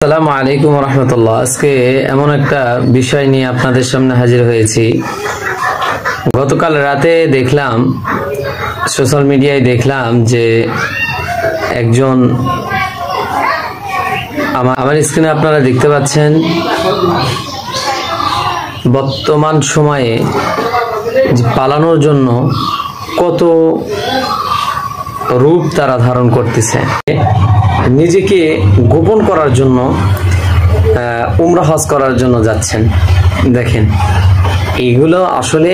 আসসালামু আলাইকুম রহমতুল্লাহ। আজকে এমন একটা বিষয় নিয়ে আপনাদের সামনে হাজির হয়েছি। গতকাল রাতে দেখলাম, সোশ্যাল মিডিয়ায় দেখলাম যে একজন, আমার স্ক্রিনে আপনারা দেখতে পাচ্ছেন, বর্তমান সময়ে পালানোর জন্য কত রূপ তারা ধারণ করতেছে। নিজেকে গোপন করার জন্য উমরা হজ করার জন্য যাচ্ছেন। দেখেন, এইগুলো আসলে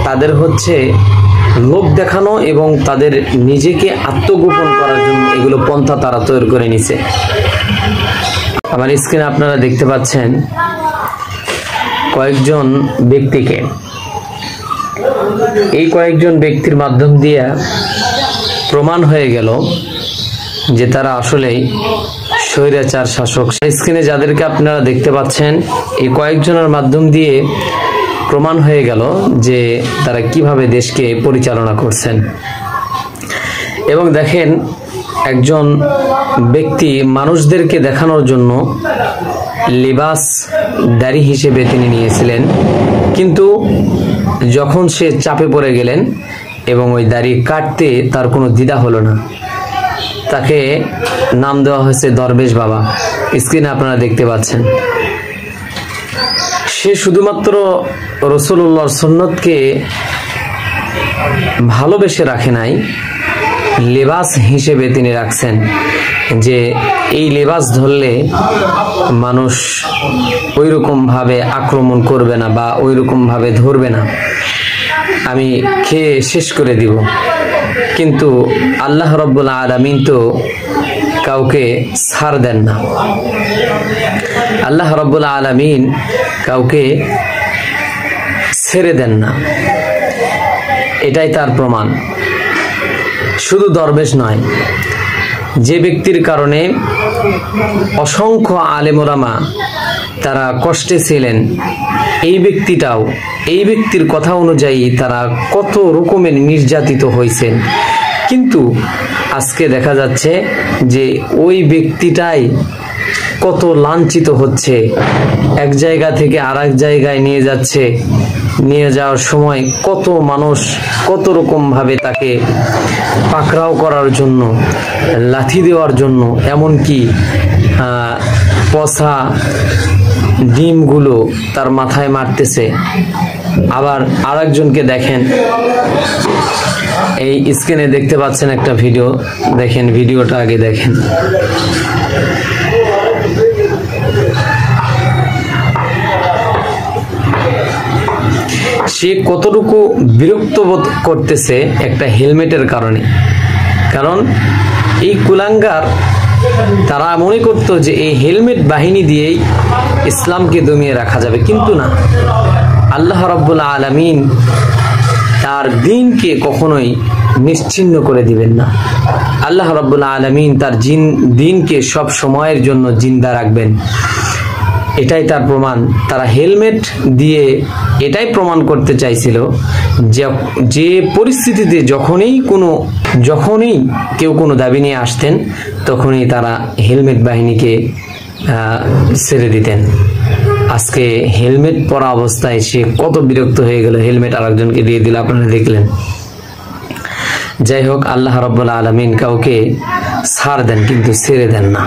তাদের হচ্ছে লোক দেখানো এবং তাদের নিজেকে আত্মগোপন করার জন্য এগুলো পন্থা তারা তৈরি করে নিছে। আমার স্ক্রিনে আপনারা দেখতে পাচ্ছেন কয়েকজন ব্যক্তিকে। এই কয়েকজন ব্যক্তির মাধ্যম দিয়ে প্রমাণ হয়ে গেল যে তারা আসলেই স্বৈরাচার শাসক। স্ক্রিনে যাদেরকে আপনারা দেখতে পাচ্ছেন, এই কয়েকজনের মাধ্যম দিয়ে প্রমাণ হয়ে গেল যে তারা কিভাবে দেশকে পরিচালনা করছেন। এবং দেখেন, একজন ব্যক্তি মানুষদেরকে দেখানোর জন্য লিবাস দাড়ি হিসেবে তিনি নিয়েছিলেন, কিন্তু যখন সে চাপে পড়ে গেলেন এবং ওই দাড়ি কাটতে তার কোনো দ্বিধা হলো না, তাকে নাম দেওয়া হয়েছে দরবেশ বাবা। স্ক্রিনে আপনারা দেখতে পাচ্ছেন, সে শুধুমাত্র রাসূলুল্লাহর সুন্নতকে ভালোবেসে রাখে নাই, লেবাস হিসেবে তিনি রাখছেন যে এই লেবাস ধরলে মানুষ ওইরকম ভাবে আক্রমণ করবে না বা ওইরকম ভাবে ধরবে না, আমি খেয়ে শেষ করে দিব। কিন্তু আল্লাহ রাব্বুল আলামিন তো কাউকে ছাড় দেন না। আল্লাহ রাব্বুল আলামিন কাউকে ছেড়ে দেন না, এটাই তার প্রমাণ। শুধু দরবেশ নয়, যে ব্যক্তির কারণে অসংখ্য আলেম ওলামা তারা কষ্টে ছিলেন, এই ব্যক্তিটাও, এই ব্যক্তির কথা অনুযায়ী তারা কত রকমের নির্যাতিত হয়েছেন, কিন্তু আজকে দেখা যাচ্ছে যে ওই ব্যক্তিটাই কত লাঞ্ছিত হচ্ছে। এক জায়গা থেকে আর এক জায়গায় নিয়ে যাচ্ছে, নিয়ে যাওয়ার সময় কত মানুষ কত রকম ভাবে তাকে পাকড়াও করার জন্য, লাথি দেওয়ার জন্য, এমনকি পচা ডিমগুলো তার মাথায় মারতেছে। আবার আরেকজনকে দেখেন, এই স্ক্রিনে দেখতে পাচ্ছেন একটা ভিডিও, দেখেন ভিডিওটা আগে দেখেন। সে কতটুকু বিরক্ত বোধ করতেছে একটা হেলমেটের কারণে। কারণ এই কুলাঙ্গার তারা মনে করতো যে এই হেলমেট বাহিনী দিয়েই ইসলামকে দমিয়ে রাখা যাবে, কিন্তু না, আল্লাহ রাব্বুল আলামিন তার দ্বীনকে কখনোই নিশ্চিহ্ন করে দিবেন না। আল্লাহ রাব্বুল আলামিন তার দ্বীনকে সব সময়ের জন্য জিন্দা রাখবেন, এটাই তার প্রমাণ। তারা হেলমেট দিয়ে এটাই প্রমাণ করতে চাইছিল যে পরিস্থিতিতে যখনই কেউ কোনো দাবি নিয়ে আসতেন, তখনই তারা হেলমেট বাহিনীকে ছেড়ে দিতেন। আজকে হেলমেট পরা অবস্থায় সে কত বিরক্ত হয়ে গেল, হেলমেট আরেকজনকে দিয়ে দিল, আপনারা দেখলেন। যাই হোক, আল্লাহ রাব্বুল আলামিন কাউকে ছাড় দেন কিন্তু ছেড়ে দেন না।